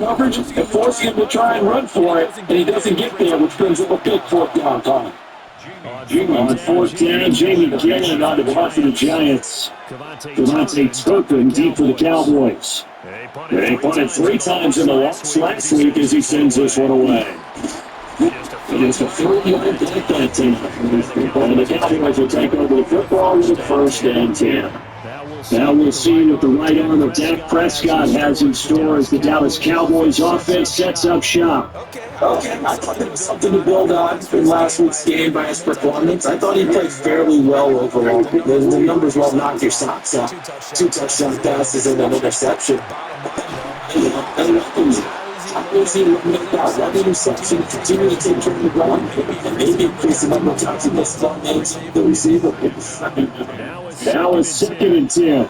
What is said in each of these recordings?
coverage and forcing him to try and run for it, and he doesn't get there, which brings up a big fourth down time. On fourth down, Jamie Gannon on the block for the Giants. Devontae Turpin deep for the Cowboys. They punted 3 times in the loss last week as he sends this one away. Just a 3-yard block that time. And the Cowboys will take over the football with a first and 10. Now we'll see what the right arm of Dak Prescott has in store as the Dallas Cowboys offense sets up shop. Okay, I thought there was something to build on in last week's game by his performance. I thought he played fairly well overall. The numbers will knock your socks off. 2 touchdown passes and an interception. How is he make that one interception, continue to take care of the ground, and maybe increase the number of times he gets long names the receiver? Now it's second and 10.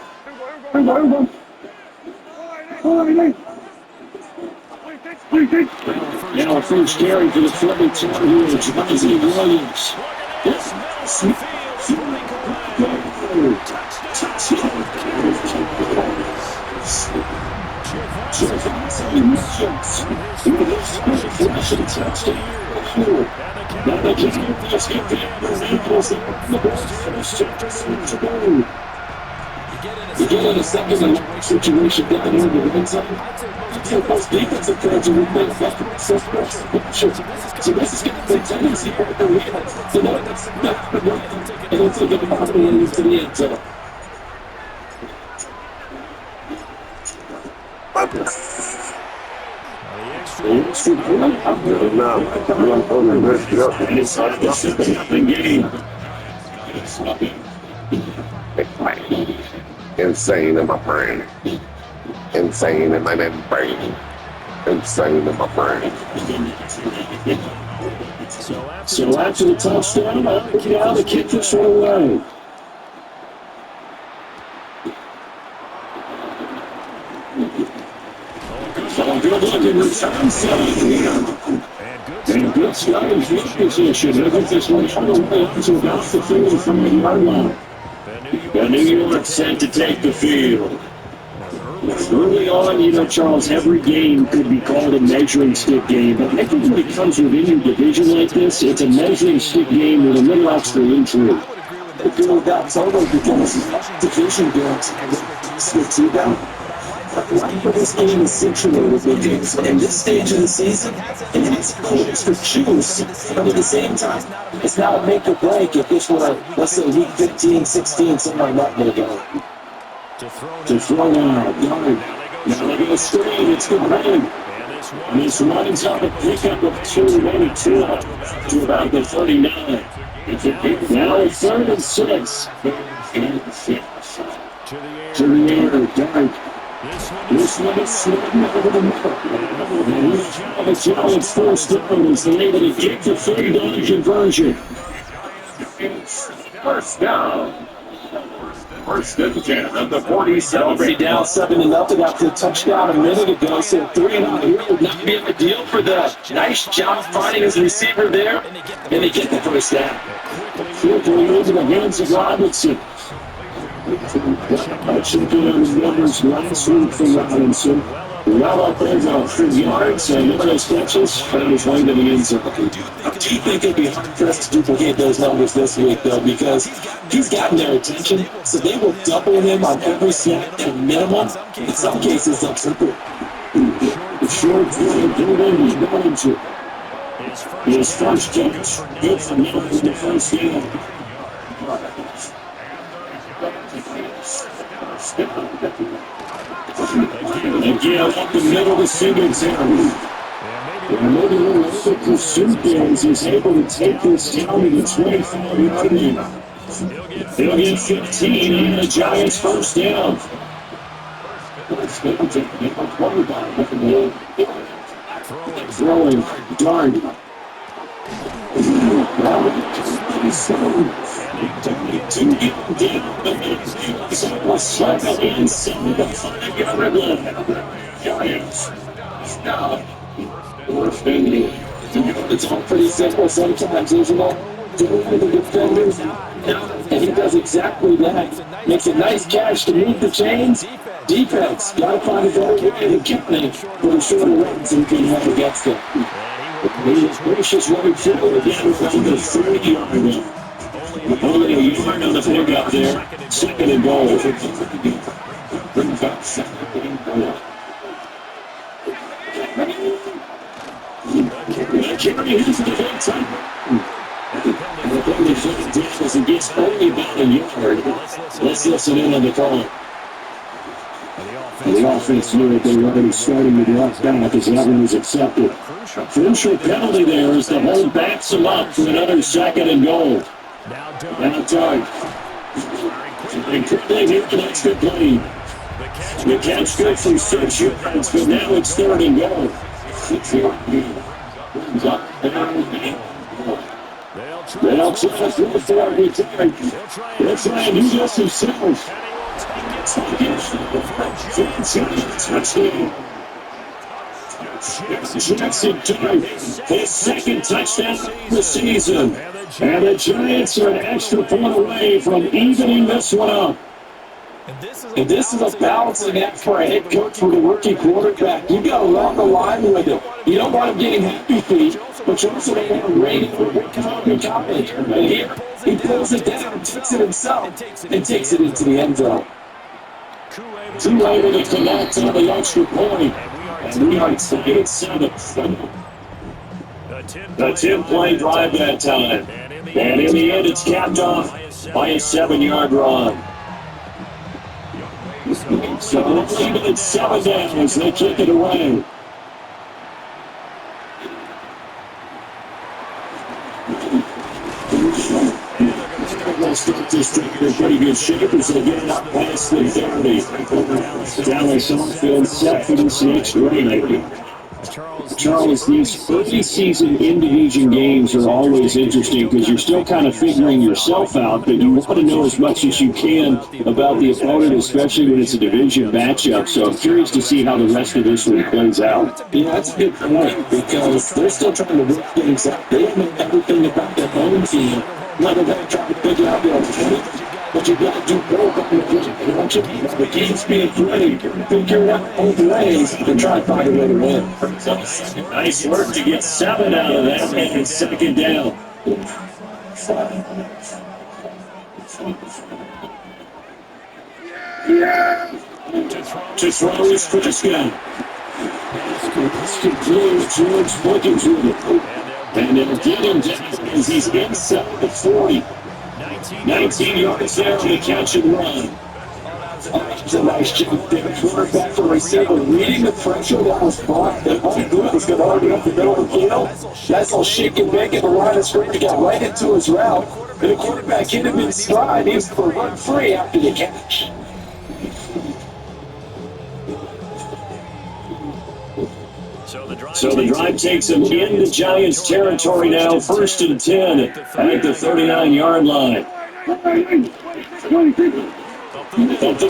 Now a first carry for the Florida Tar Heels, Isaiah Williams. You get in a second and long situation down here in the red zone. I think most defensive coaches would make that so this is going to be a tendency for the lead. You know, that's not the one. And it's going to be hard to into the end zone. Insane in my brain. Insane in my brain. Insane in my brain. So after the touchdown, now the kick this one away. So good looking return side. And good starting field position. I think this one all the way up to about the 35-yard line. The New York set to take the field. Early on, you know, Charles, every game could be called a measuring stick game, but I think when it comes with any division like this, it's a measuring stick game with a little extra intrigue. I feel that totally because division games switch you down. Like for this game is situated because in this stage of the season, it has goals for choose, but at the same time, it's not a make or break if this were, let's say, week 15, 16, something like that may go. To throw out, yard. Now they go straight, it's good running. And this runs out a pickup of 2, maybe 2 to about the 39. Now it's 3rd and 6. To the air, Dart. This one is sliding over the middle. And the Giants forced down as they're able to get the 3rd conversion. First down. First and 10 at the 47. Already down 7-0 after the touchdown a minute ago, so 3-0 here would not be a deal for the nice job finding his receiver there, and they get the first down. Quickly into the hands of Robinson. Checking out his numbers last week for Robinson. Well up there about 3 yards and one of those catches found his way to the end zone. I do think it'd be hard-pressed to duplicate those numbers this week, though, because he's gotten their attention, so they will double him on every snap at minimum. In some cases, they'll triple. The short field, good in, he's going to. His first catch, good for him for the first down. Again, up the middle to Singletary. And maybe a little over pursuit there as he's able to take this down to the 25-yard line. They'll get 15 and the Giants first down. Throwing, Dart. It's all pretty simple sometimes, isn't it? Doing the defenders, and he does exactly that. Makes a nice catch to move the chains, Defense, got to find a better way to count it for the shorter runs and can have against it. He was gracious running forward down around the 30-yard line. Only a yard on the pickup there. Second and goal. Jerry hits the big time. And the penalty flag down and gets only about a yard. Let's listen in on the call. The offense knew that they were already starting with left back as that one was accepted. A crucial penalty there as the hold backs him up for another second and goal. Now Doug. They quickly hit the extra play. The catch good from 6 yards, but now it's third and goal. They'll try to throw for every time. They'll try and do this themselves. Touchdown. Jackson tied his second touchdown of the season. And the Giants are an extra point away from evening this one up. And this is a balancing act for a head coach with a rookie quarterback. You got to walk the line with it. You don't want him getting happy feet, but you also don't want him raiding for working on your college. And here, he pulls it down, takes it himself, and takes it into the end zone. Too able to connect on the extra point. And we are tied at 7. A 10-play drive that time. And in the end, it's capped off by a 7-yard run. So even at 7 down as they kick it away. They'll start this thing in pretty good shape as they get it up past the 30. Dallas Oldfield set for this next grade. Charles, these early season in-division games are always interesting because you're still kind of figuring yourself out, but you want to know as much as you can about the opponent, especially when it's a division matchup. So I'm curious to see how the rest of this one plays out. Yeah, that's a good point because they're still trying to work things out. They don't know everything about their own team. Now they're trying to figure out their opponent. But you got to do both on the game. Once you get the game's being played, figure it out both ways and try to find a way to win. Nice work to get 7 out of that, and it's second down. To throw is Frisco. George looking through it. And they'll get him down as he's inside the 40. 19 yards there to catch and run. It's a nice job there. Quarterback for receiver, reading the pressure that was brought. The home group is going to already up the middle of the field. That's all shaking big, and the line of scrimmage got right into his route. And the quarterback hit him in stride. He was going to run free after the catch. So the drive takes him into Giants territory now, 1st and 10 at the 39-yard line. Up the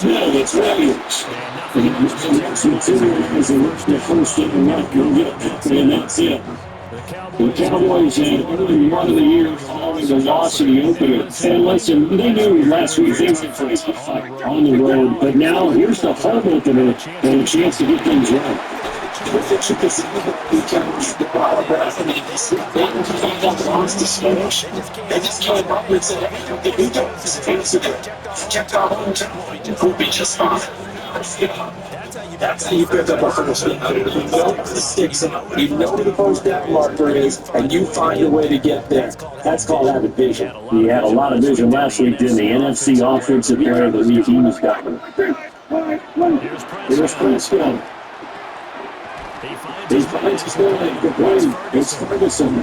middle, it's Williams. The first and that's it. The Cowboys had early one of the year following the loss in the opener. And listen, they knew last week things would face a fight on the road, but now here's the home opener and a chance to get things right. They just came up and said, if we don't face it, kept our home town, we'll be just fine. That's how you pick up a first down. You know where the sticks are, you know where the first down marker is, and you find a way to get there. That's called having vision. He had a lot of vision last week, didn't the NFC offensive player of the week he was gotten. Here's Frisco. He finds his way. Good play. It's Ferguson.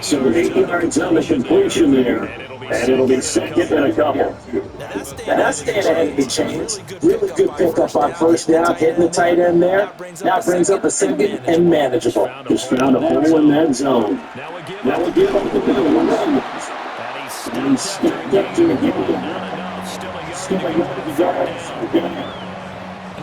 So 8 yards on the completion there. And it'll be second and a couple. Now that's staying ahead of the chains. Really good pickup on first down, hitting the tight end there. Now brings up a second and manageable. Just found a hole in that zone. Now we'll give up the middle. And he's stepped up to it. Stepping up the guard.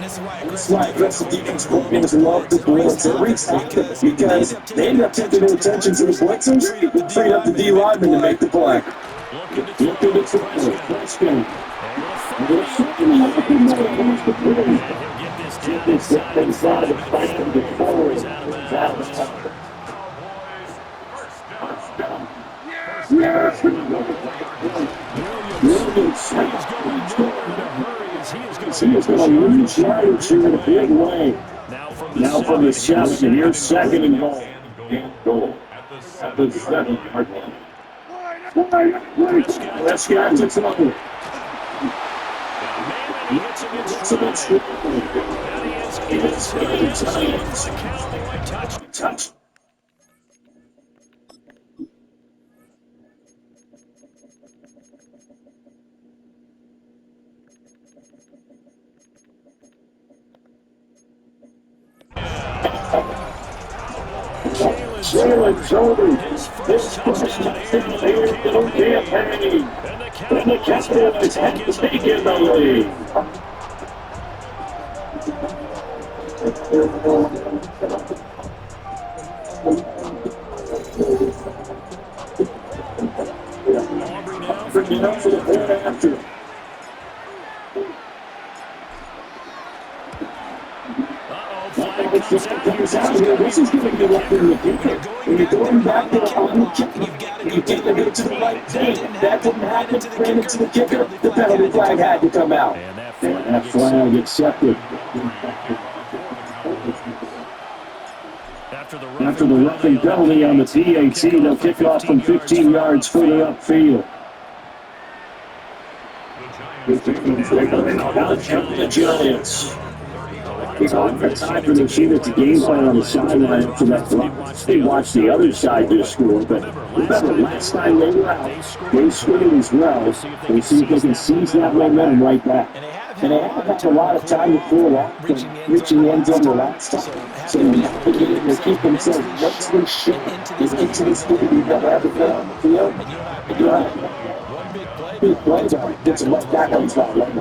That's why aggressive defense coordinators love the blitz every time because they end up taking their attention to the blitzers, freeing up the D lineman to make the play. Look at the Get this down inside the 5 before he's out of bounds. He is going to lose yards here in a big way. Now from the 7, and here's 2nd and goal. At the 7-yard line. Prescott to throw. Touch. Jalen Jordan, his first touchdown here in the campaign. And the Cowboys have taken the lead. Bringing up for the point after. This is going to be up in the kicker. When you're going back there on the kicker, you get to go to the right team. That didn't happen. Ran into the kicker. The penalty flag had to come out. And that flag accepted. After the roughing penalty on the PAT, they'll kick off from 15 yards further upfield. The Giants. It's on for time for the Chiefs to game plan on the sideline after that block. They watched the other side do score, but remember, last time they were out, they scored as well. They see if they can seize that momentum right back. And they haven't had a lot of time to pull off from reaching the end zone the last time. So they have to get in there, keep themselves virtually shut into this game. You've got to have it on the field. And you have big plays on it. Gets them right back on his line.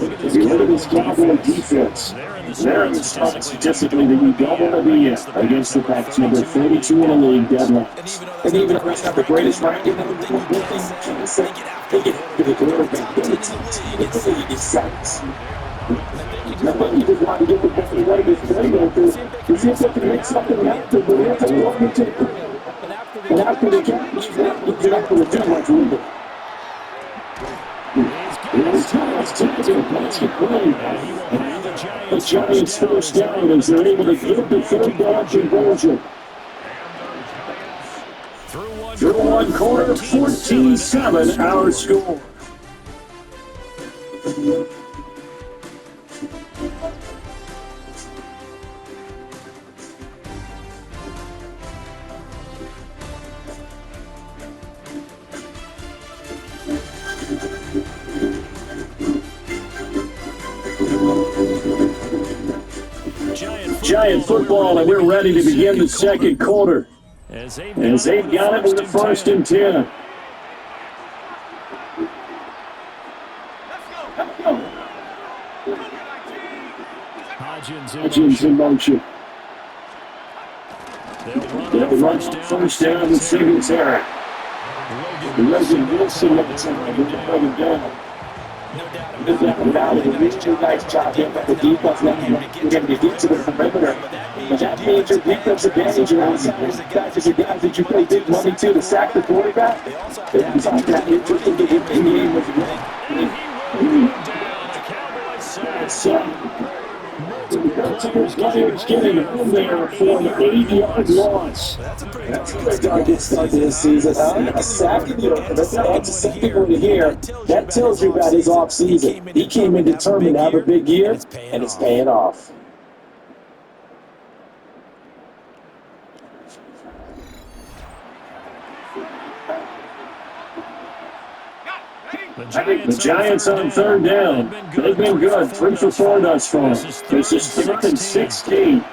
If you look at this Cowboy defense, they're in the strong statistically that you don't want to be in against the Packs, number 32 in the league, deadlines. And even if it's not the greatest ranking, they get to the quarterback. They get sacks. Now, you just want to get the best of what this play out there to see if they can make something happen, but they have to walk into the play. And after they can't, you're not going to do much with it. The Giants first down as they're able to get the third down conversion. Through one quarter, 14-7 our score. Giant football, and we're ready to begin the second quarter. As they've got it with the 1st and 10. Hodgins in motion. They'll run first down with Singletary. Logan Wilson looks like they're running down. Now they did a nice job getting the defense now. Getting to get to the perimeter. But that means your defense advantage your outside guys are guys that you pay big money to sack the quarterback. It's like that. It's in the game with the players getting in there for an 8-yard loss. That's a darn good start to this season. A sack in the open. That's the second one here. That tells you about his offseason. He came in determined to have a big year, and it's paying off. The Giants on third down. They've been good. 3 for 4 thus far. This is 3rd and 16.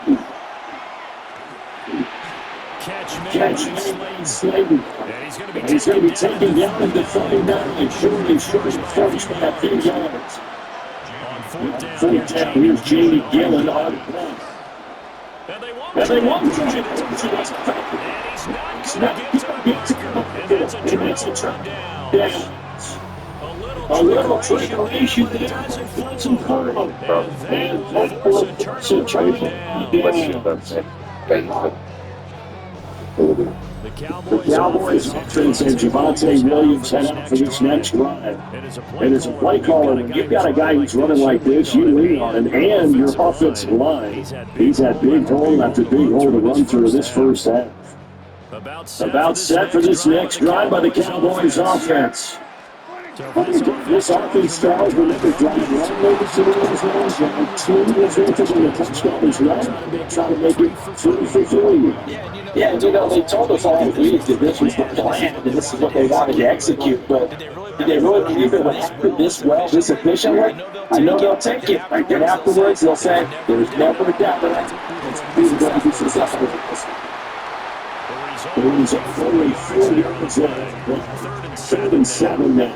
Catch Slayton. And he's going to be taken down at the 39 and shooting first at 3 yards. On 4th down, here's Jamie Gillen on point. And they won't try it. He's not going to get to him. And it's a turn down. A little triculation there. That's some curl. And that was a touchdown. The The Cowboys offense and Javonte Williams head out for this next drive. And as a play caller, when you've got a guy who's running like this, you lean on him and your offensive line. He's had big hole after big hole to run through this first half. About set for this next drive by the Cowboys offense. This offense styles will never drive one over Cincinnati's line. Two is interested in the touchdown as well. Trying to make it 3 for 3. Yeah, you know, they told us all week that this was the plan and this is what they wanted to execute, but did they really believe it would happen this well, this efficiently? I know they'll take it. Right then afterwards, they'll say, there's never a doubt that we're going to be successful with this. There is only 4 yards left. 3rd and 7 now.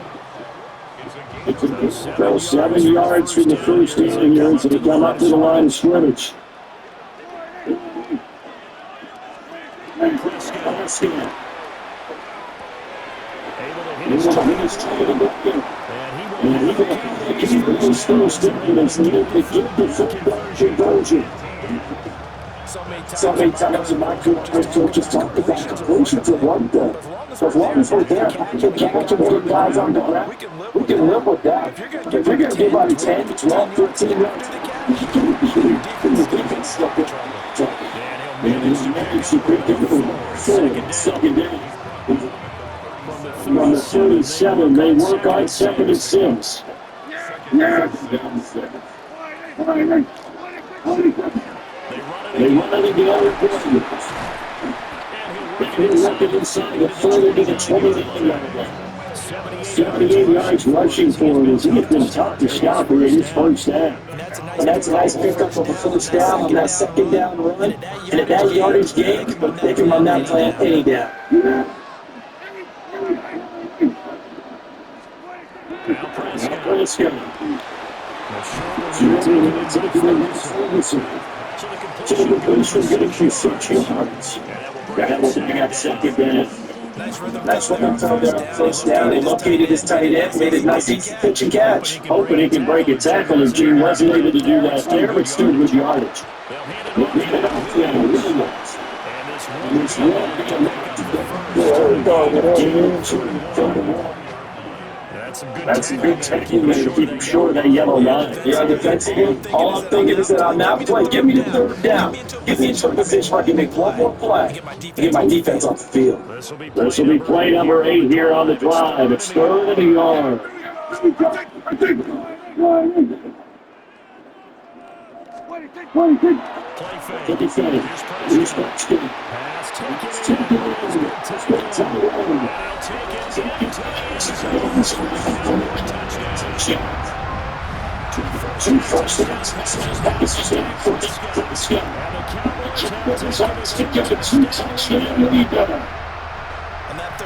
Go 7 yards from the first down here as they come up to the line of scrimmage. So many times in my career, coaches talk about completion for one thing. So as long as we're there, catching guys on the ground, we can live with that. If you're going to give out 10, 12, 13 yards, the defense stuck in trouble. And it's managed to break it forward, second down. On the 37, they work on 2nd and 6. They run it again. They work it inside the further to the 29-yard line. 78 yards rushing for him as he has been tough to stop here in his first half. And that's a nice pickup of a first down on that second down run. And at that yardage gain, they can run that plan any down. So the completion getting through 6 yards. That will bring up second down. That's what I'm talking about. First down, they located his tight end, made it nice, easy pitch and catch. Hoping he can break a tackle, and Gene wasn't able to do that there, but still good yardage. They'll hand it off to Williams. And it's That's a good tackling there to keep him short of that yellow line. Yeah, defensively, all I'm thinking is that on that play, give me the third down. Give me into a position where I can make one more play and get my defense off the field. This will be play number 8 here on the drive. It's 3rd and a yard.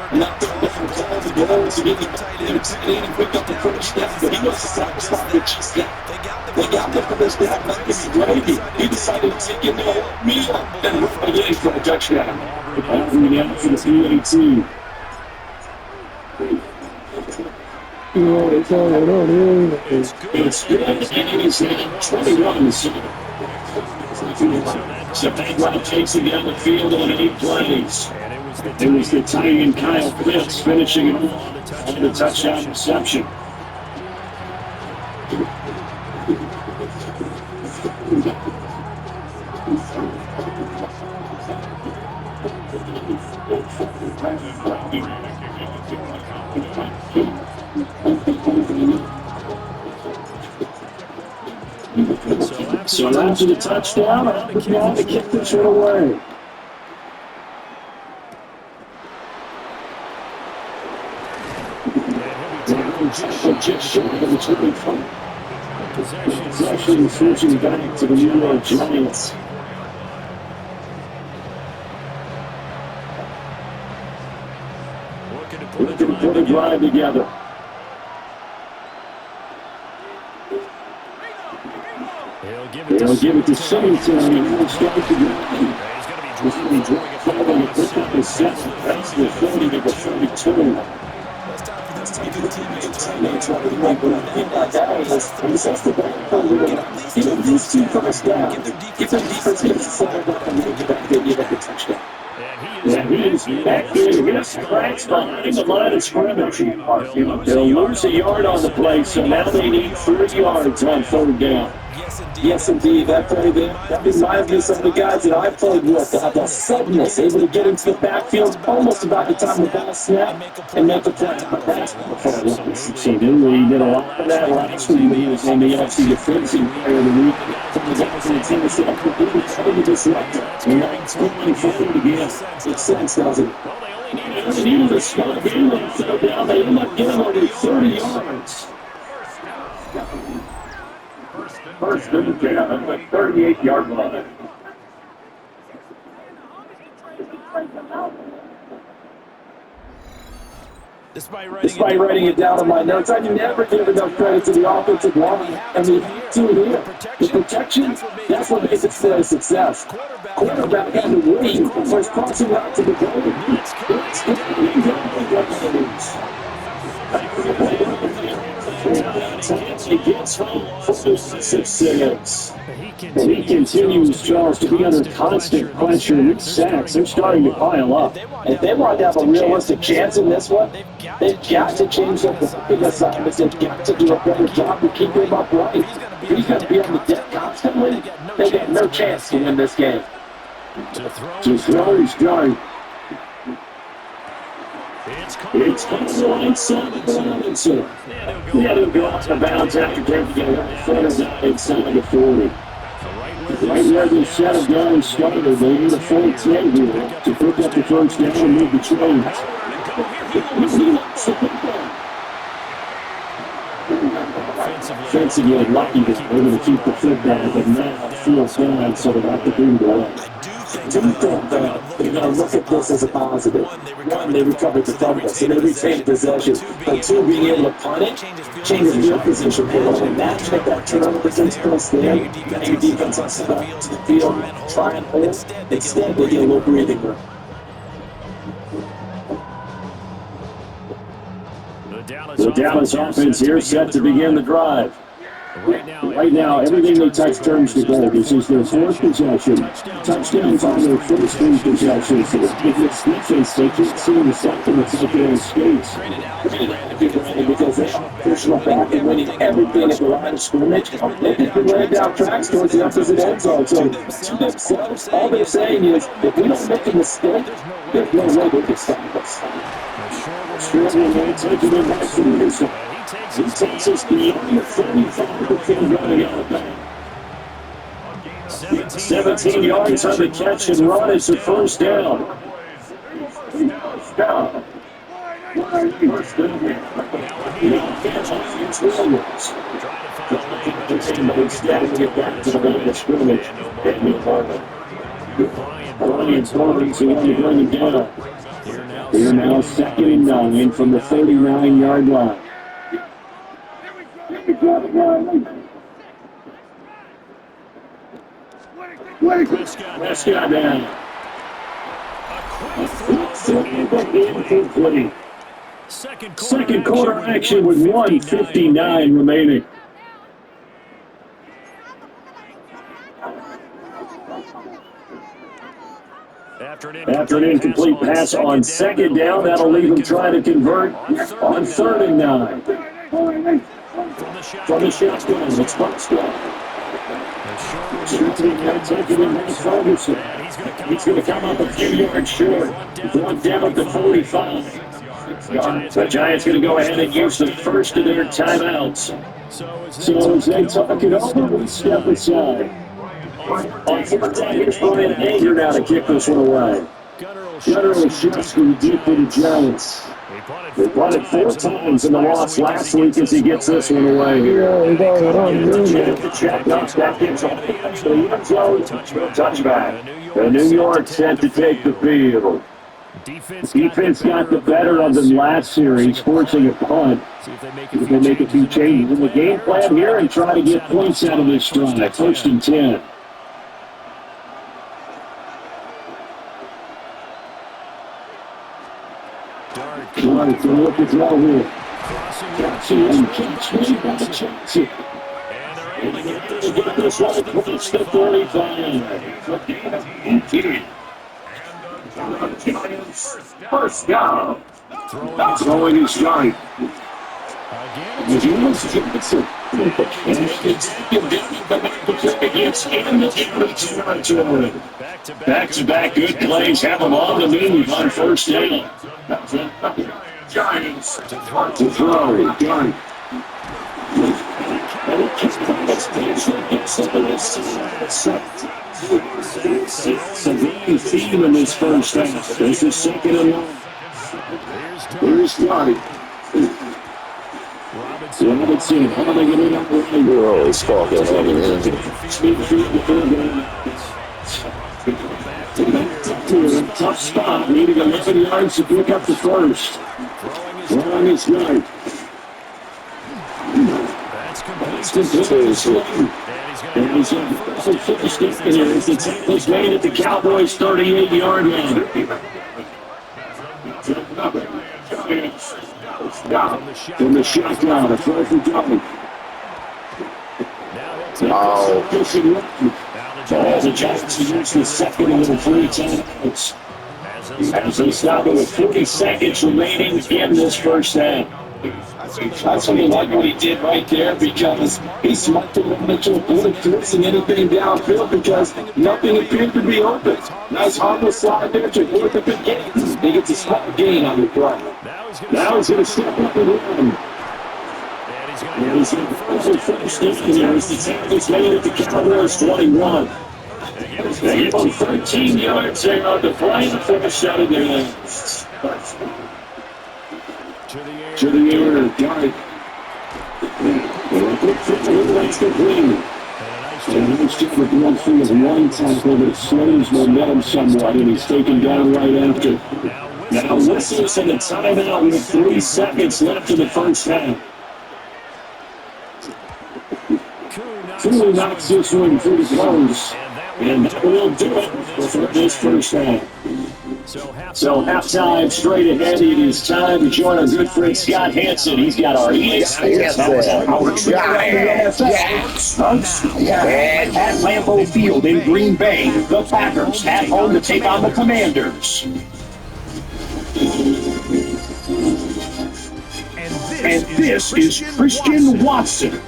And that third down call to go to get the tight end and pick up the first down, but he was satisfied with just that. They got the first down, like this is gravy. He decided to take in the whole meal and run it in for a touchdown. Bring it out for the PAT. It's good, and it is 21. So Bankwell takes it down the field on 8 plays. It was the tight end Kyle Pitts finishing it off on the touchdown reception. So after the touchdown, I'm going to kick this one away. Just short of the turning point. Possession switching back to the New York Giants. Looking to put a drive together. They'll give it to Singleton, and he'll start to go. He's going to drop 5 and pick up his 7. That's the 30 to the 32. teammates want to like what I think about that is that's the ball player. Give them these 2 first downs. If their defense gets the settled up and make it back, they give up a touchdown. And he's back in. His cracks behind the line of scrimmage. They'll lose a yard on the play, so now they need 3 yards on 3rd down. Yes, indeed. That play there, that reminds me of some of the guys that I played with that have that suddenness, able to get into the backfield almost about the time the ball snapped and make a play. That's Absolutely. He did a lot of that last week. He was on the NFC Defensive Player of the Week. From the guys in Tennessee, trying to disrupt it. And now it's going forward again. Makes sense, doesn't it? They needed a stop game on 3rd down. They end up getting only 30 yards. First and 10 on the 38-yard line. Despite writing it down in my notes, I never give enough credit to the offensive line. I mean, to here, the protection, that's what makes it a success. Quarterback had to wait for his crossing out to the goal. He gets home for 6-6. And he continues, Charles, to be under constant pressure with sacks. They're starting to pile up. If they want to have a realistic chance in this one, they've got to change up the big assignments. They've got to do a better job to keep him upright. If he's going to be on the deck constantly, they got no chance to win this game. To throw, he's going. It's coming to the right side of Robinson. Yeah, they'll go off the bounds after taking it right foot inside the 40. Right where they set him down and started, they need a 4-10 here to pick up the first down and move the chains. Offensively lucky that they're going to keep the foot down, but now 4-5, so they'll have to do that. I do think that you're going to look at this as a positive. One, they recovered the fumble, so they retained possession. But 2, being able to punt it, change the field position for them. Imagine if that turnover takes place there, now your defense has to go to the field, try and hold. Instead, they get a little breathing room. The Dallas offense here set to begin the drive. Right now, everything they touch turns to gold. This is their 4th possession. Touchdowns on their first 3 possessions. If it's defense, they can't see the second. It's like they're in skates. Because they are pushing them back and winning everything at the line of scrimmage. They've been laying down tracks towards the opposite end zone. So to themselves, all they're saying is, if we don't make a mistake, there's no way they can stop us. Struggling to take it in back to the inside. He takes us beyond the 35 before running out of bounds. 17 yards on the catch and run. It's a first down. First down. First down. The offense against Williams. Instead, we get back to the line of scrimmage. And we Brian Torrey's the one to bring him down. They're now 2nd and 9 from the 39-yard line. Prescott down. Incomplete. Second quarter action with 1:59 remaining. After an incomplete pass on 2nd down, that'll leave them trying to convert on 3rd and 9. From the shotgun, it's Prescott. Ferguson. He's going to come up a few yards short. Going down at the 45. The Giants going to go ahead and use the first of their timeouts. So as they talk it over, we step aside. On 4th down, here's Brian Anger now to kick this one away. Gunnar Olszewski deep for the Giants. They brought it 4 times in the loss last week as he gets this one away here. Touchback. The New York set to take the field. Defense got the better of them last series, forcing a punt. See if they make a few changes in the game plan here and try to get points out of this drive. 1st and 10. Right, so look at throw here. Johnson and catch made by Johnson. And they're able to get this one across the 45. First down. Throwing his strike. If you look at Johnson, back-to-back good plays have him on the move on first down. Giants to throw. Gun. It's a main theme in this first half. This is second and long. Here's Johnny. Robinson having it in on the right. Girls fucking having it. Tough spot, needing 11 yards to pick up the first. Wrong is right. That's complete. And he's going to finish this here as the tackle is made at the Cowboys' 38-yard line. In the shotgun, a throw for Johnny. The Giants use the second and 3 timeouts as they stop it with 40 seconds remaining in this first half. That's what he liked what he did right there, because he smart to limit to avoid forcing anything downfield because nothing appeared to be open. Nice harmless slide there to avoid the big gain. He gets a small gain on the play. Now he's going to step up and run. And he's going to finish this here as the tackle's made at the Cowboys 21. They give him 13 yards there on the play to finish out of their hands. To the air, got it. That's complete. And he's just with one free of one tackle that slows momentum somewhat, and he's taken down right after. Now listen to the timeout with 3 seconds left in the first half. Cooley knocks this one pretty close, and that will do it for this first half. So halftime straight ahead. It is time to join our good friend Scott Hansen. He's got our ESPN at Lambeau Field in Green Bay. The Packers at home to take on the Commanders. And this is Christian Watson.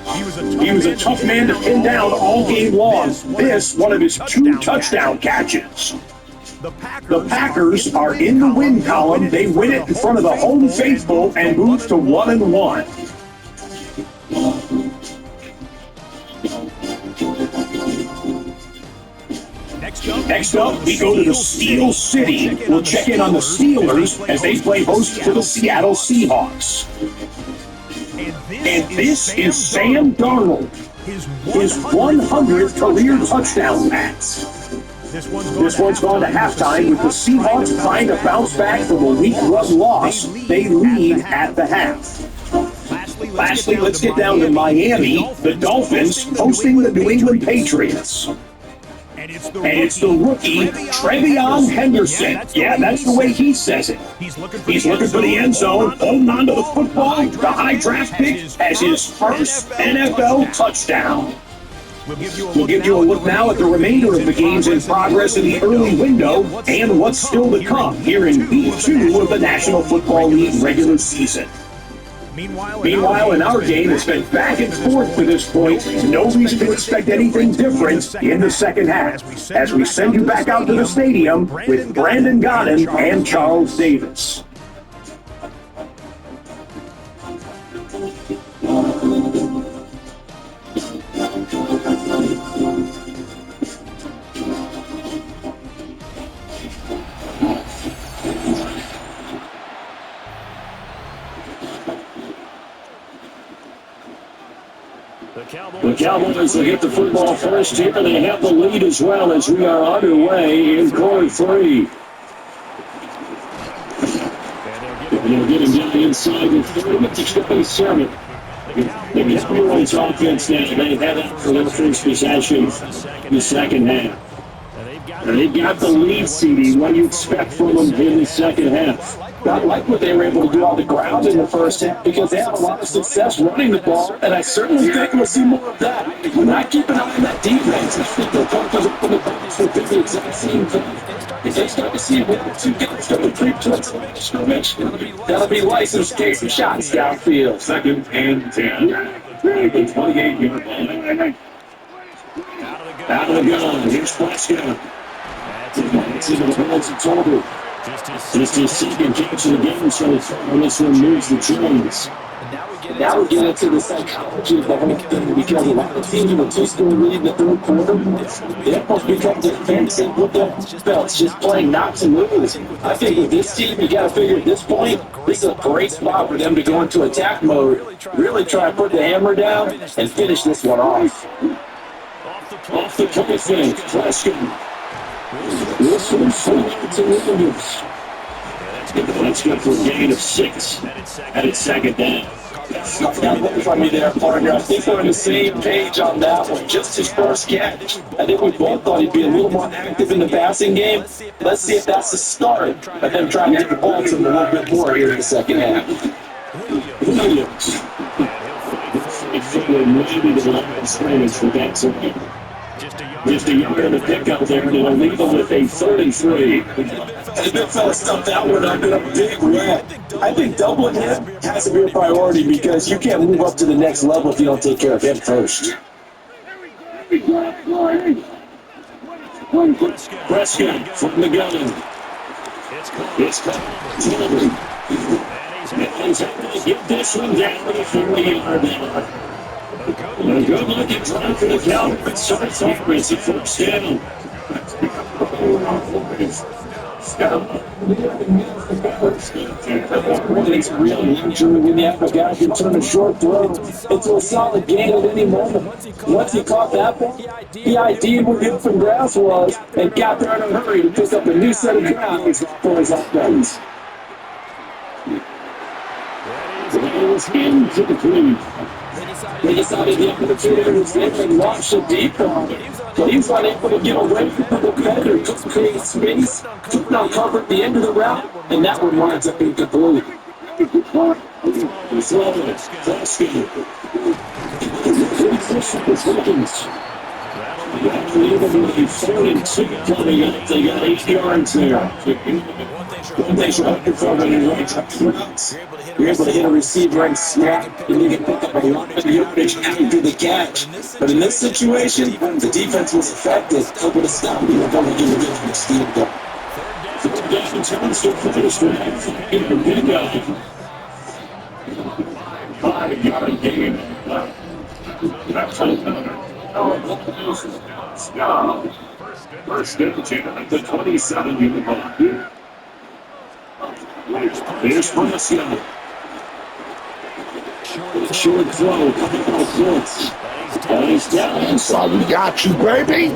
He was a tough man to pin down all game long. This, one of his 2 touchdown catches. The Packers are in the win column. They win it in front of the home faithful and move to 1-1. Next up, we go to the Steel City. We'll check in on the Steelers as they play host to the Seattle Seahawks. And this is Sam Darnold, his 100th career touchdown pass. This one's gone to halftime with the Seahawks trying to bounce back from a week-one loss. They lead at the half. Lastly, let's get down to Miami. The Dolphins hosting the New England Patriots. And it's the rookie, Trevion Henderson. Yeah, that's the way he says it. He's looking for the end zone, holding on to the football. The high draft pick has his first NFL touchdown. We'll give you a look now at the remainder of the games in progress in the early window and what's still to come here in Week 2 of the National Football League regular season. Meanwhile, in our game, it's been back and forth to this point. No reason to expect anything different in the second half as we send you back out to the stadium with Brandon Godden and Charles Davis. The Cowboys will get the football first here. They have the lead as well as we are underway in quarter 3. And they're getting down inside the 30-27. The Cowboys offense now, they have it for their first possession in the second half. They got the lead, CD. What do you expect from them in the second half? I like what they were able to do on the ground in the first half because they had a lot of success running the ball, and I certainly think we'll see more of that. When I keep an eye on that defense, I think they'll come to the box with the exact same thing. If they start to see one or two guys coming 3 points in the scrimmage, that'll be license taking shots downfield. Second and 10. The 28-yard line. Out of the gun. Here's Prescott. It's into the hands of Tolbert. Just his second catch of the game so far. This one moves the chains. Now we get into the psychology of the whole thing because a lot of teams with a 2-score lead in the third quarter, they almost become defensive with their belts, just playing not to lose. I think with this team, you got to figure at this point, this is a great spot for them to go into attack mode, really try to put the hammer down and finish this one off. Off the Cowboyz, Prescott. This one's forward to Williams. Let's go for a gain of 6 at its second down. Got one from me there, partner. I think we're on the same page on that one. Just his first catch. I think we both thought he'd be a little more active in the passing game. Let's see if that's the start of them trying to get the ball to him a little bit more here in the second half. Williams. Maybe the line of scrimmage for that time. Just a yard of the pickup there, and it'll leave them with a 33. The big fella stumped that one up in a big red. I think doubling him has to be a priority because you can't move up to the next level if you don't take care of him first. Prescott from the gun. It's caught. And he's able to get this one down to the 40-yard line. A good looking try for the Cowboyz. Starts off with a first down. It's real injury when you have a guy who can turn a short throw into a solid gain at any moment. Once he caught that ball, he ID'd where the open grass was and got there in a hurry to pick up a new set of grounds for his offense. It was incomplete. They decided to get the field and launch a deep on it. But he was not able to get away from the defender, couldn't create space, couldn't uncover at the end of the route, and that one winds up incomplete. They got 8 yards there. One day you're looking for when you run routes. You're able to hit a receiver and snap, and you can pick up a lot of yardage after the catch. But in this situation, the defense was effective, able to stop you and only give a good steal goal. Third down, turns to first in the pickup. 5-yard gain. That's another. First down, at the 27-yard line. Here's Prescott. Short throw, coming off blitz. And he's down inside. We got you, baby.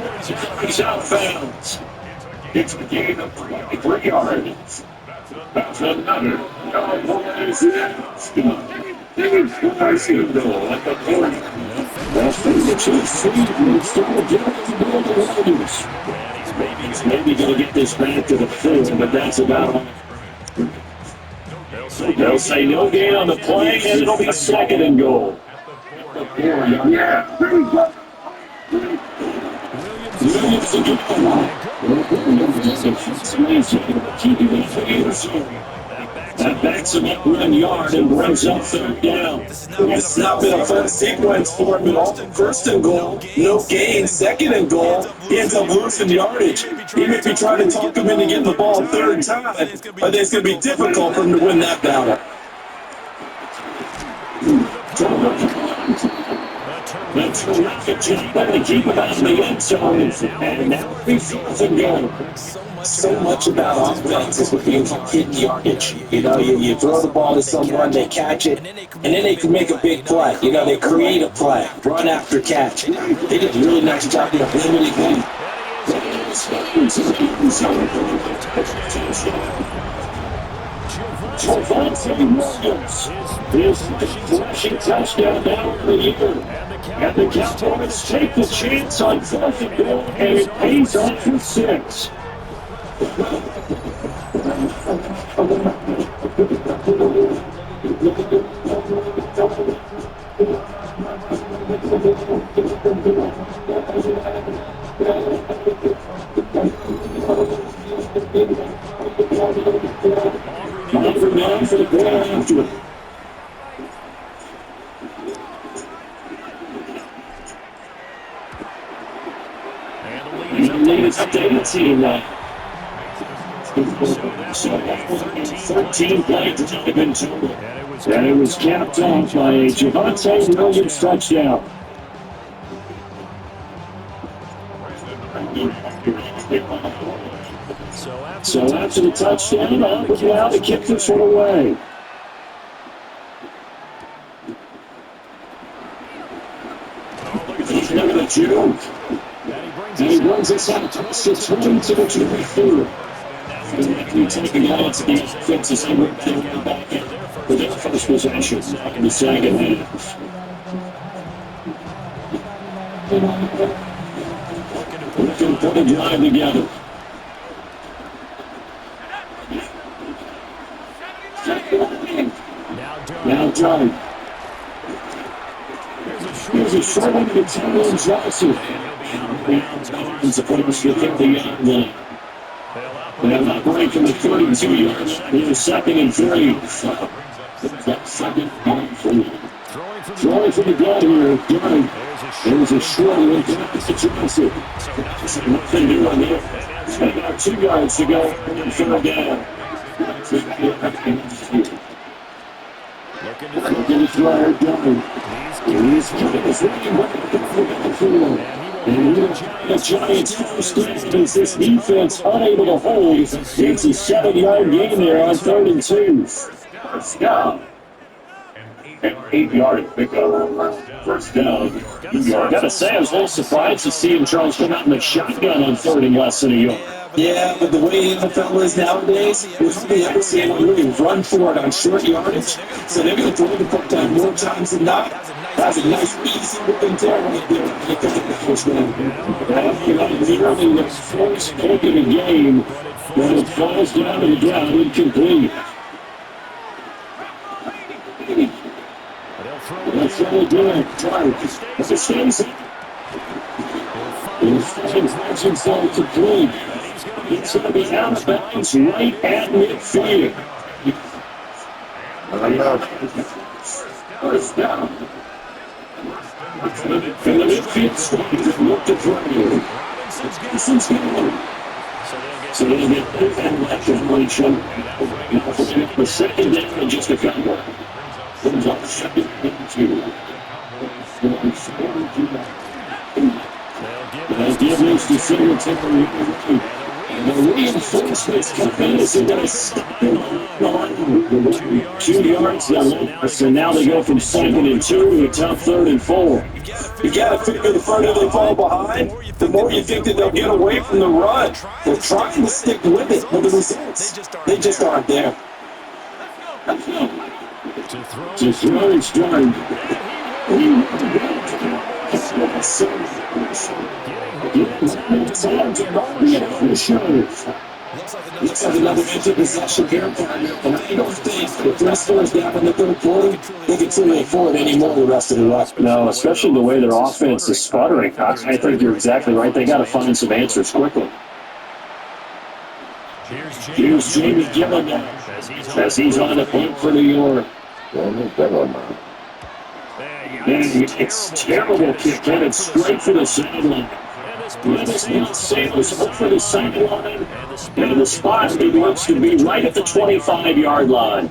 He's out of bounds. It's a gain of 23 yards. That's another. Cowboyz goal at the 40. That's the Chiefs lead. It's still getting to build the Raiders. He's maybe going to get this back to the field, but that's about all. They'll say no gain on the play, and it'll be 2nd and goal. Yeah, Williams again. That backs him up 1 yard and brings up 3rd down. It's not been a fun sequence for him at all. 1st and goal, no gain. 2nd and goal, he ends up losing yardage. He may be trying to talk him into getting the ball 3rd time, but it's going to be difficult for him to win that battle. That's a rocket jump, but they keep it out in the end zone. And now it's 4th and goal. So much about offense is what being hitting yardage. You know, you throw the ball to someone, they catch it, and then they can make a big play. You know, they create a play, run after catch. They did a really nice job of limiting him. Javonte Williams. His flashing touchdown now in the year. And the Cowboys take the chance on 4th and goal, and it pays off with 6. Auburn now for the ball after it. And the lead is up to 18 now. So 13 played to take in total. And it was capped off by a Javonte Williams touchdown. So after the touchdown, Auburn now to kick this one away. He's never the juke. And he runs us out to 22 to 24. And we take a out to the offense as they work their way back in for their first possession in the second half. Looking for the drive together. Now John. Here's a short one to Taylor Johnson. He's supposed to hit the yard line. They're not breaking the 32 yards. Here's 2nd and 3. Second and 3. Throwing for the gun here. John. There's a short one to Johnson. Nothing new on here. He's got about 2 yards to go and 3rd down. Looking to throw it down. He's getting his running back the field. And the Giants first down as this defense unable to hold. It's a 7-yard gain there on 3rd and 2. First down. An 8-yard pickup. First down. I gotta say, I was a little surprised to see him Charles come out in the shotgun on 3rd and less than a yard. Yeah, but the way the NFL is nowadays, we hardly ever see anyone really run for it on short yardage. So they're going to throw the football more times than not. That's a nice, easy looking tail right there. You got the first down. Nearly the first pick of the game, but it falls down to the ground incomplete. That's what they do. That's a chance. And finds himself to play. It's going to be out of bounds right at midfield. First down. And the midfield strikes look to throw. This going. So they'll get that left of Rachel. The second down and just a couple. Comes up 2nd and 2. They'll give this to Singletary. The reinforcements come in as they're going to stop him on 2 yards down. So now they go from 2nd and 2 to a tough 3rd and 4. You got to figure the further they fall behind, the more you think that they'll get away from the run. They're trying to stick with it, but the results, they just aren't there. To throw and strike. Time to run the show. Looks like another empty possession here. And I don't think if wrestlers down in the 3rd quarter, they can truly afford any more the rest of the run. No, especially the way their offense is sputtering. I think you're exactly right. They got to find some answers quickly. Here's Jamie Gilligan as he's on the point for New York. And it's terrible kick headed straight for the sideline. Levis sails up for the sideline. And the spot he looks to be right at the 25-yard line.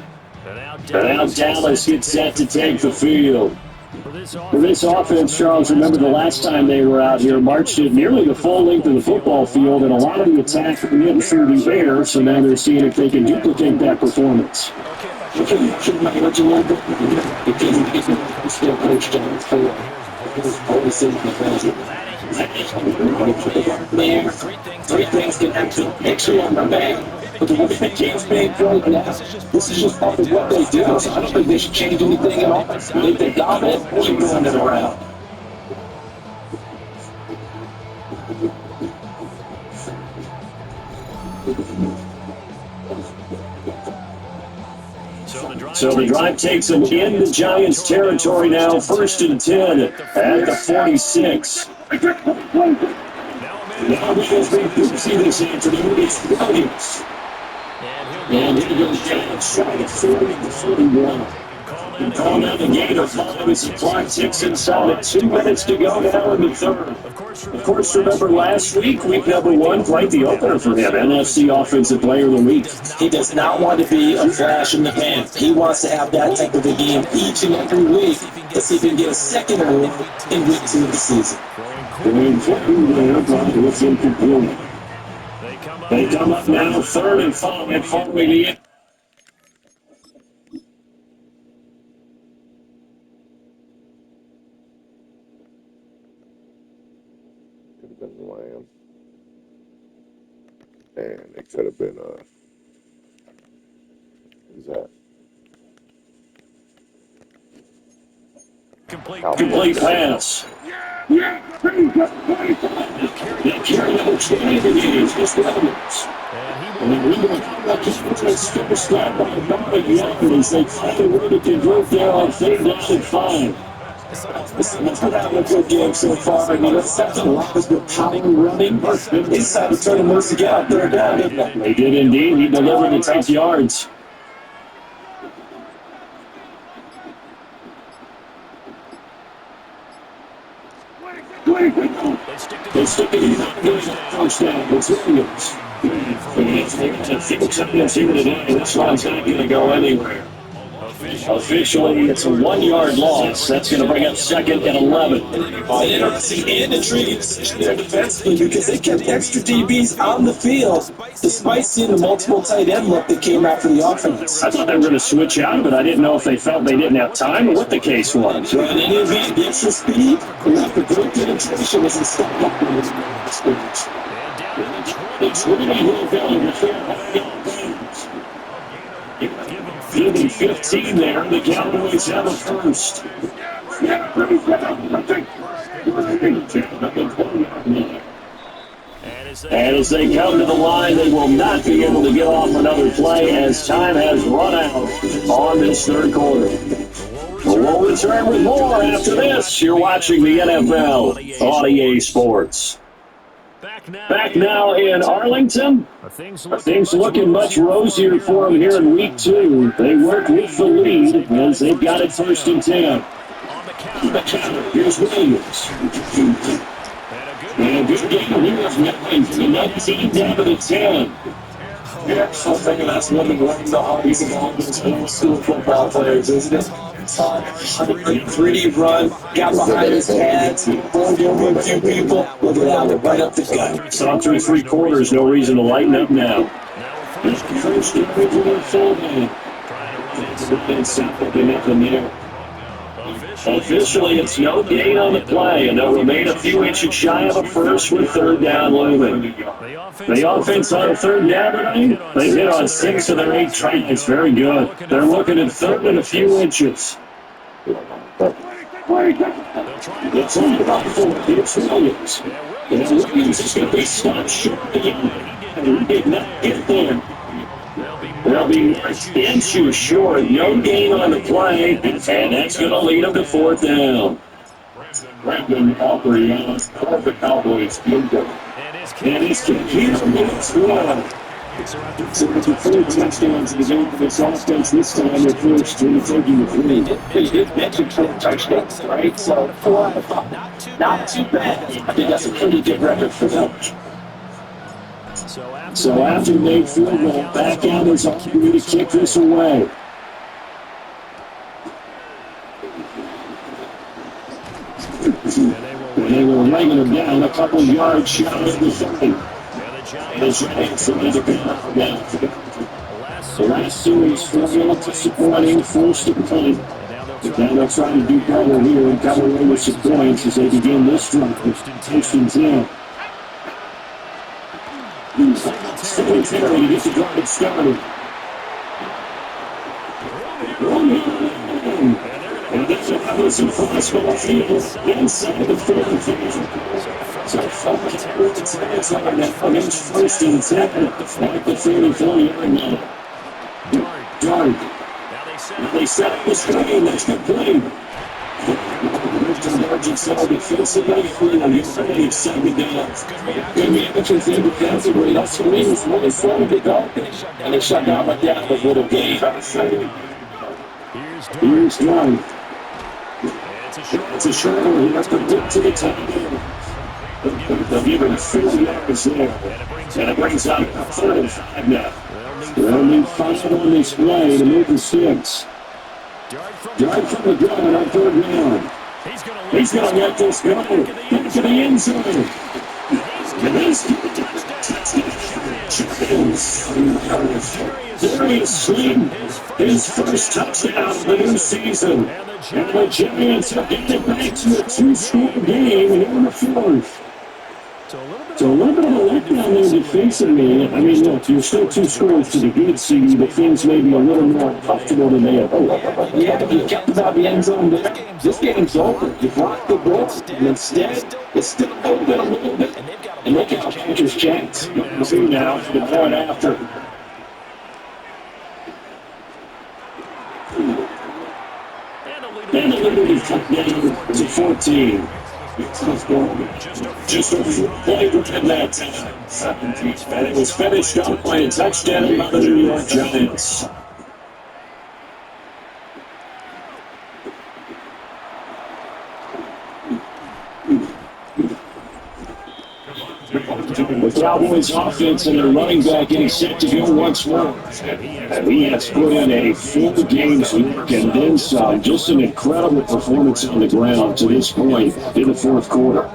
And now Dallas gets set to take the field. For this offense, Charles, remember the last time they were out here, marched it nearly the full length of the football field, and a lot of the attack went through the air, so now they're seeing if they can duplicate that performance. Three things can actually picture on the back. But the way the game's being played now, this is just part of what they do. So I don't think they should change anything at all. If they dominate, we'll keep going it around. So the drive takes them into Giants territory now, 1st and 10 at the 46. Now because we do see this afternoon, it's Williams. And here goes Giants trying to 40-41. And calling out the game of 5 as the clock ticks inside at 2 minutes to go now in the third. Of course, remember last week number 1 played the opener for him, NFC Offensive Player of the Week. He does not want to be a flash in the pan. He wants to have that type of a game each and every week to see if he can get a second early in week 2 of the season. They come up now 3rd and 5 following the Lamb. And it could have been who's that? complete pass. They carry number 20 of the games, just Williams. And we will come back to super start by about a yard as they find a way to convert there on 3rd down and 5. This is not having a good game so far. I mean, it's such a lot of good power running. They decided to turn the most again on 3rd down, didn't they? They did indeed. He delivered the tough yards. They stick it in first down. It's Williams. It's here today. This one's not going to go anywhere. Officially, it's a 1-yard loss. That's going to bring up 2nd and 11. An interesting and intriguing decision there defensively because they kept extra DBs on the field despite seeing the multiple tight end look that came out for the offense. I thought they were going to switch out, but I didn't know if they felt they didn't have time or what the case was. Well, in any event, the extra speed and after great penetration was installed up in this stage. It's really Give him 15 there. The Cowboys have a first. And as they come to the line, they will not be able to get off another play as time has run out on this 3rd quarter. We'll return with more after this. You're watching the NFL on EA Sports. Back now in Arlington. Are things looking much rosier for them here in week 2? They work with the lead as they've got it 1st and 10. Here's Williams. And a good game here is 19 down to the 10. Yeah, so I think that's one of the hobbies of all those old school football players, isn't it? Pretty run, got behind his pads, bowled over a few people, look at that, right up the gut. Saw through 3 quarters, no reason to lighten up now. First individual fullback. Officially, it's no gain on the play, and they'll remain a few inches shy of a first with 3rd down looming. The offense on 3rd down tonight, they hit on 6 of their 8 tries. Very good. They're looking at 3rd and a few inches. It's on about 4. Here's Williams. And Williams is going to be stopped short again. And he did not get there. They'll be inches short. No gain on the play, and that's going to lead them to 4th down. Brandon Aubrey for the Cowboys. And he's competing against one. So with the 4 touchdowns in the game for this offense, this time they're first taking the lead. He did mention 4 touchdowns, right? So 4 out of 5. Not too bad. I think that's a pretty good record for them. So after Mayfield will back out his Aubrey to kick this away. They were laying him down a couple yards shy of the 30. And it's ready for the down. The last series for them disappointing, 1st and 10. But now they're trying to do better here and come away with some points as they begin this drive. 1st and 10. Second Terry to get the drive started. And that's a Robinson crossbow field inside the 45. So it's like that against first and 10 at the 34-yard line. Dart. They set up the screen. That's good play. Moved to the margin side defensively. You're second down. Good reaction thing defensively. That's the reason really slow to go. And they shut down like that with a little game. Here's one. It's a short one. He has to dip to the top. They'll give him 40 yards there. And it brings out 35 now. They'll need 5 on this play to move the sticks. Drive from the gun on third down. He's going to let this go. Into the end zone. And he's Darius Slayton, his first touchdown of the new season. And the Giants have getting back to a 2-score game here in the fourth. So a little bit of a letdown there defensively. I mean, look, you're still 2 scores to the good seed, but things may be a little more comfortable than they have. Yeah, but you kept about the end zone there. This game's over. You blocked the ball, and instead, it's still open a little bit. And look how Packers Jets going to now for the point after. And a little bit cut down to 14. Just a play within that time. And it was finished up by a touchdown by the New York Giants. The Cowboys offense and their running back getting set to go once more. And he has put in a full game's work and then some. Just an incredible performance on the ground to this point in the fourth quarter.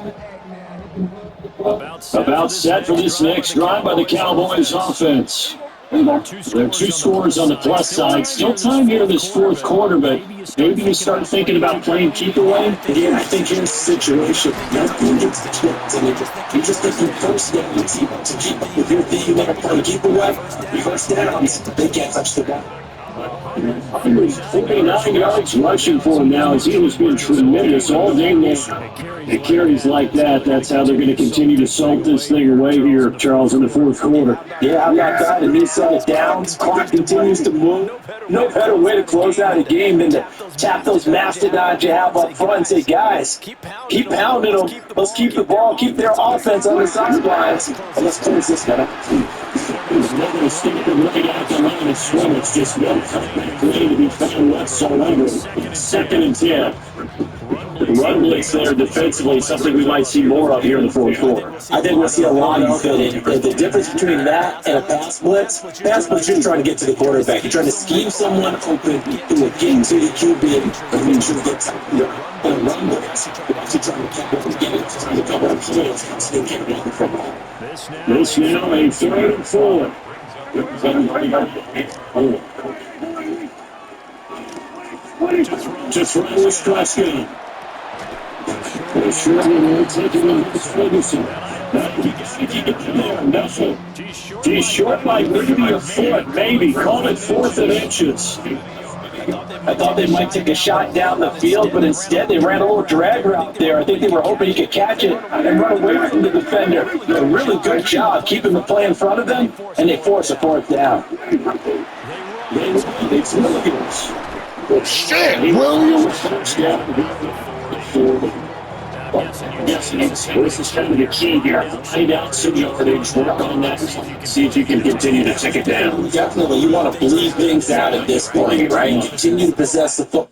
About set for this next drive by the Cowboys offense. There are 2 scores on the plus side. Still time here in this fourth quarter, but maybe you start thinking about playing keep away. Yeah, I think here's the situation. You just take your first down to keep up with your team. You never play keep away. Your first downs, they can't touch the ball. 49 yards rushing for him now as he has been tremendous all day long. It carries like that. That's how they're going to continue to salt this thing away here, Charles, in the fourth quarter. Yeah, how about that? And these set of downs, clock continues to move. No better way to close out a game than to tap those mastodons you have up front and say, guys, keep pounding them. Let's keep the ball, keep their offense on the sidelines, and let's close this guy. There's no mistake right out the line of scrimmage. Just no cutback lane to be found whatsoever. Second and 10. Run blitz there defensively, something we might see more of here in the fourth quarter. I think we'll see a lot of it. The difference between that and a pass blitz you're trying to get to the quarterback. You're trying to scheme someone open through a get to the QB and make sure to get to the run blitz. You're actually trying to keep up and get it, trying to cover up plays so they can't get the football. This now a 3rd and 4. Just run this Prescott. They're sure will take it in his Ferguson. Nothing. He's short by maybe a foot, maybe. Call it 4th and inches. I thought they might take a shot down the field, but instead they ran a little drag route there. I think they were hoping he could catch it and run away from the defender. Did a really good job keeping the play in front of them, and they force a 4th down. It's Williams. Shit, Williams! Yes, this is kind of the key here. Find out some yardage, work on that, see if you can continue to take it down. Definitely, you want to bleed things out at this point, right? Continue to possess the football.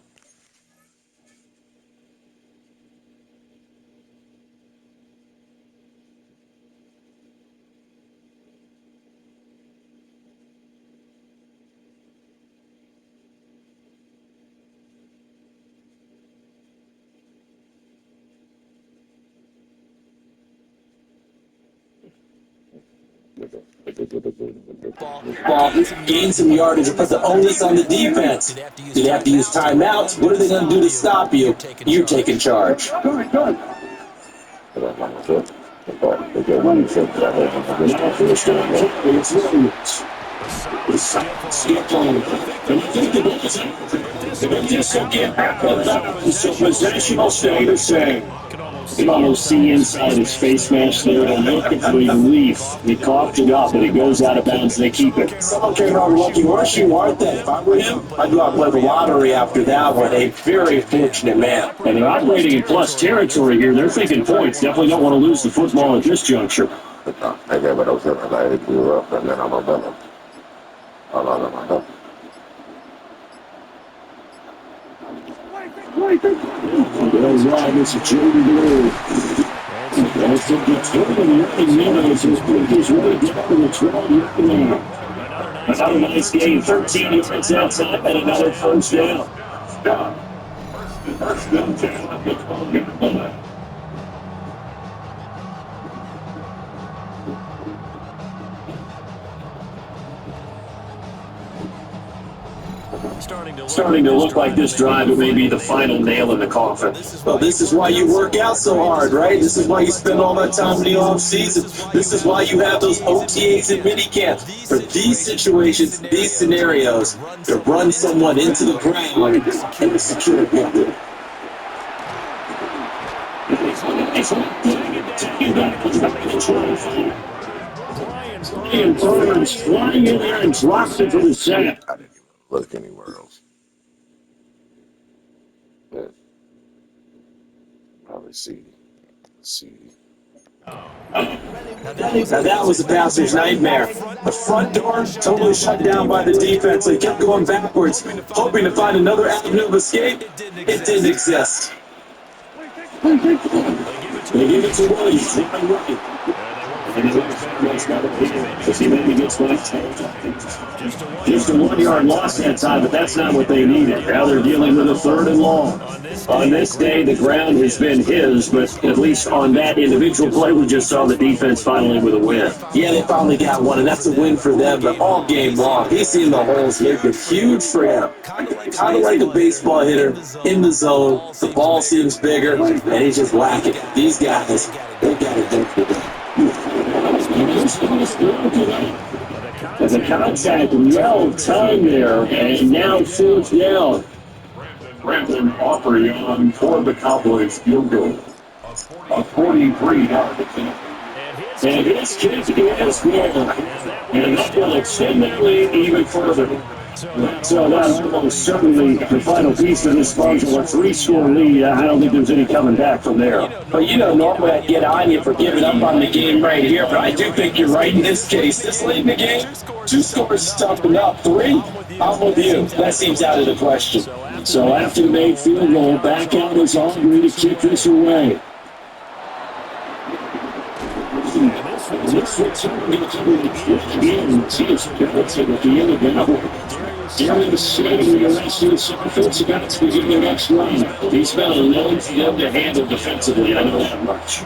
Gain some yardage and put the onus on the defense. Do they have to use timeouts? What are they going to do to stop you? You're taking charge. Good. They get one for Now first down, it's Williams. Skip on. And I think the Bulls, they just don't get back on that. So possession will stay the same. You can almost see inside his face mask there. They're looking for relief. He coughed it up, but it goes out of bounds. They keep it. Someone came out lucky horse. You want that. If I were him, I'd go out and play the lottery after that one. A very fortunate man. And they're operating in plus territory here. They're thinking points. Definitely don't want to lose the football at this juncture. I gave it up I grew up and then I'm a villain. A lot of my help. There's Rodgers, Jordan Blue. I think it's running minutes. He's really down to the 12 now. Another nice game, 13 yards outside, and another first down. First down. Starting to look like this drive may be the final nail in the coffin. Well, this is why you work out so hard, right? This is why you spend all that time in the off season. This is why you have those OTAs and minicamps. For these situations, these scenarios, to run someone into the ground and secure it. And Burns flying in there and drops it for the second. I didn't even look anywhere else. But probably see. Now that was a passer's nightmare. The front door totally shut down by the defense. They kept going backwards, hoping to find another avenue of escape. It didn't exist. They give it to Williams. Right. And he's got a big because he maybe gets left. Just a 1 yard loss that time, but that's not what they needed. Now they're dealing with a 3rd and long. On this day, the ground has been his, but at least on that individual play, we just saw the defense finally with a win. Yeah, they finally got one, and that's a win for them, but all game long, he's seen the holes make it huge for him. Kind of like a baseball hitter in the zone. The ball seems bigger, and he's just whacking it. These guys, they got it done for them. And the contact well timed there, and now 4th down. Brandon Aubrey for the Cowboyz field goal. A 43-yard attempt. And his kick is good. And that will extend that lead even further. So that almost certainly the final piece of this puzzle, a 3-score lead. I don't think there's any coming back from there. But normally I'd get on you for giving up on the game right here, but I do think you're right in this case. This late in the game, 2 scores is tough enough. 3, I'm with you. That seems out of the question. So after the made field goal, back out is Aubrey to kick this away. This return gets again, Chiefs penalty at the end of the hour. Darren Slayton, the rest of the offensive about to begin the next round. He's been a load for them to handle defensively. I know that much.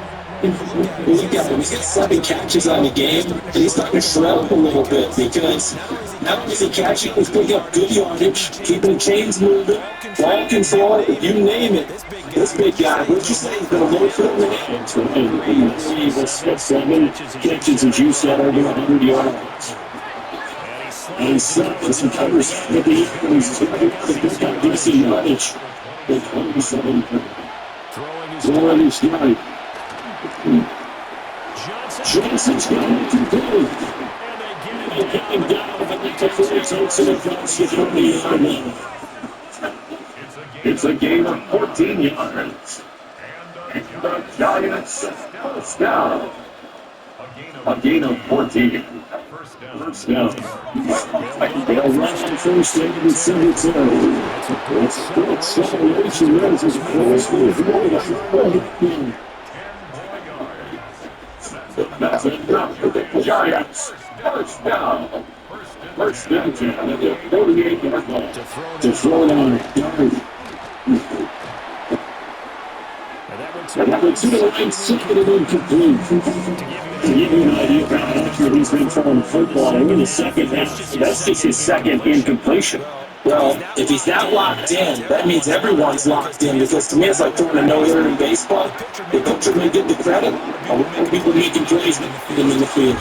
He's got 7 catches on the game, and he's starting to shred up a little bit because not only is he catching, he's picking up good yardage, keeping the chains moving, ball control, you name it. This big guy, what'd you say? He's been a load for them? That's right. He was 7 catches, as you said, over 100 yards. And he's some covers with the Eagles. He's got decent yardage. Throwing his guy. Johnson's going to do. And they get him down, but they take it across the 30-yard line. It's a game of 14 yards. And the Giants first down. A gain of 14. First down. They'll run on first down and send it to him. It's good celebration. That is close to the Giants. First down. First down to the 48-yard line. To throw it on Darby. And that was 2 and 6 and incomplete. To give you an idea of how accurate he's been throwing football in the second half, that's just his second incompletion. Well, if he's that locked in, that means everyone's locked in because to me it's like throwing a no-hitter in baseball. The pitcher may get the credit, a lot of people making plays with him in the field.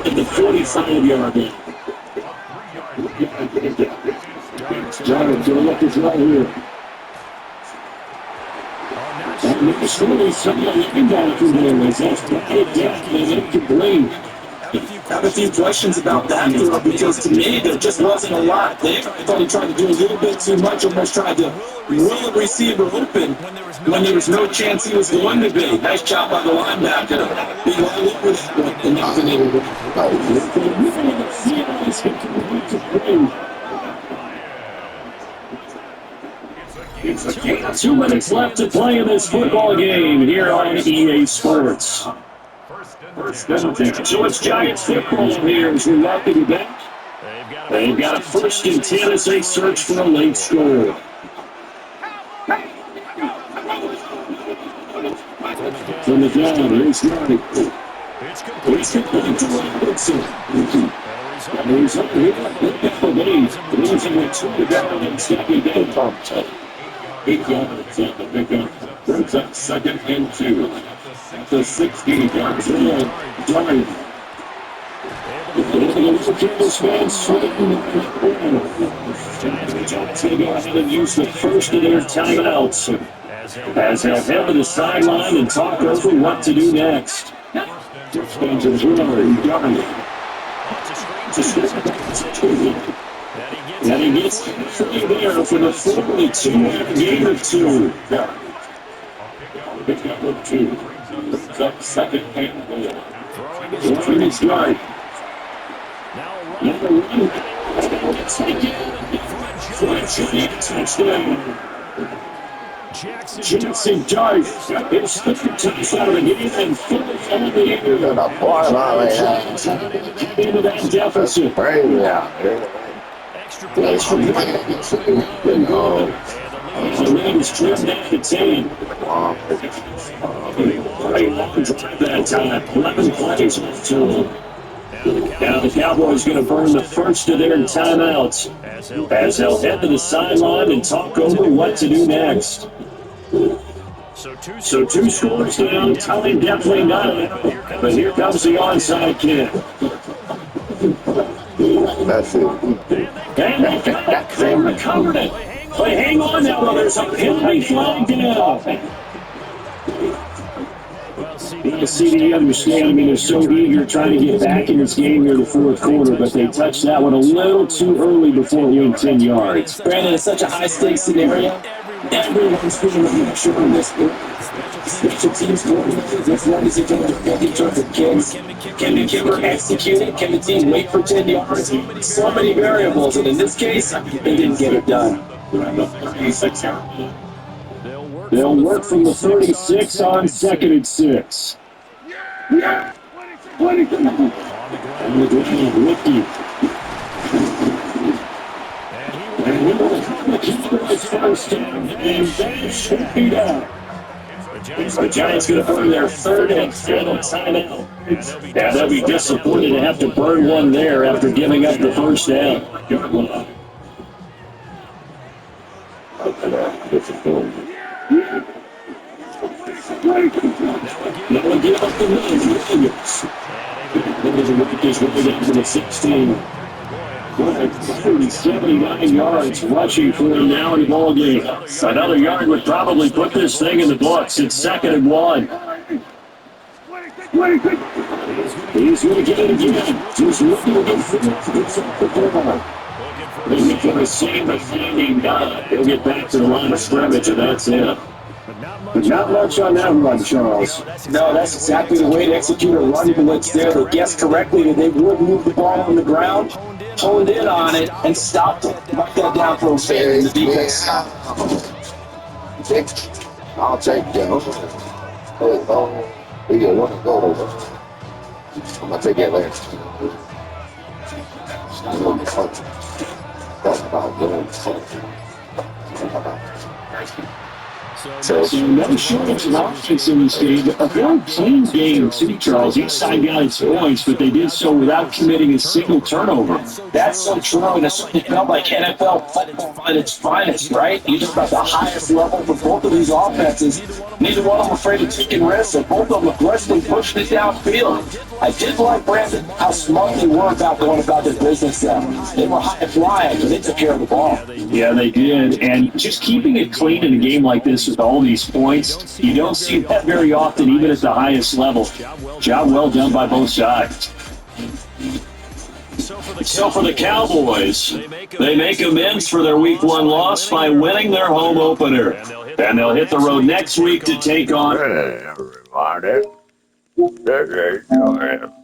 In the 45-yard line. Giants going up his right here. And there's really some looking down through there. That's it down and incomplete. I have a few questions about that, because to me, there just wasn't a lot there. I thought he tried to do a little bit too much, almost tried to will a receiver open when there was no chance he was going to be. Nice job by the linebacker. Being all over that one and not being able to. 2 minutes left to play in this football game here on EA Sports. So it's Giants football here as we welcome you back. They've got a 1st and 10 as they search for a late score. From the down, here's Johnny. He's complete to Robinson. And he's up here at the lead. Losing with 2 to go and second down. 8 yards at the pickup. Brings up 2nd and 2. The 16 yards in. Drive. The Cowboys fans sweating the Giants going to go ahead and use the first of their timeouts as they'll head to the sideline and talk over what to do next. Fans are and he gets free there for the 42 game of 2. Pick up with 2. Second and 4. Throwing his guard. Number 1. Touchdown. Jackson Dart. His 3rd touchdown of the game and 4th on the year. Into that deficit. That's from the lead is trimmed down to 10. That time, 11 plays left to him. Now the Cowboys going to burn the first of their timeouts as they'll head to the sideline and talk over what to do next. So 2 scores down, time definitely not, but here comes the onside kick. That's it. And they recovered it. But hang on now, there's a penalty flag down. The CD understand, I mean, they're so eager trying to get back in this game near the 4th quarter, but they touched that one a little too early before it went 10 yards. Brandon, it's such a high-stakes scenario. Everyone's feeling really sure on this. Special teams coordinators, what is it going to be in terms of kicks? Can the kicker execute it? Can the team wait for 10 yards? So many variables, and in this case, they didn't get it done. They'll work from the 36 on 2nd and 6. Yeah. And the ground, Ricky. And he will come to keep his first down, and that should be done. The Giants going to burn their 3rd and final timeout. Yeah, they'll be disappointed to have to burn one there after giving up the first down. Now we'll give up the lead. Williams down to the 16. 179 yards rushing for him now in the ball game. Another yard would probably put this thing in the books. It's 2nd and 1. He's going to get it again. He's looking to get through. Looking for the same defending guy. He'll get back to the line of scrimmage, and that's it. But not much on that run, Charles. No, that's exactly the way to execute a run blitz there. They guessed correctly that they would move the ball on the ground, honed in on it, and stopped it. Mark that down for a fan in the defense. I'll take that. We get 1 to go over. I'm going to take that last. So no shortage of offense in this game. A very clean game, too, Charles. Each side got its points, but they did so without committing a single turnover. That's so true, and it certainly felt like NFL football at its finest, right? You talk about the highest level for both of these offenses. Neither one of them afraid of taking risks, and both of them aggressively pushing it downfield. I did like, Brandon, how smart they were about going about their business there. They were high flying, but they took care of the ball. Yeah, they did. And just keeping it clean in a game like this with all these points, you don't see that very often, even at the highest level. Job well done by both sides. So for the Cowboys, they make amends for their Week 1 loss by winning their home opener. And they'll hit the road next week to take on... Hey, everybody. This is Jordan.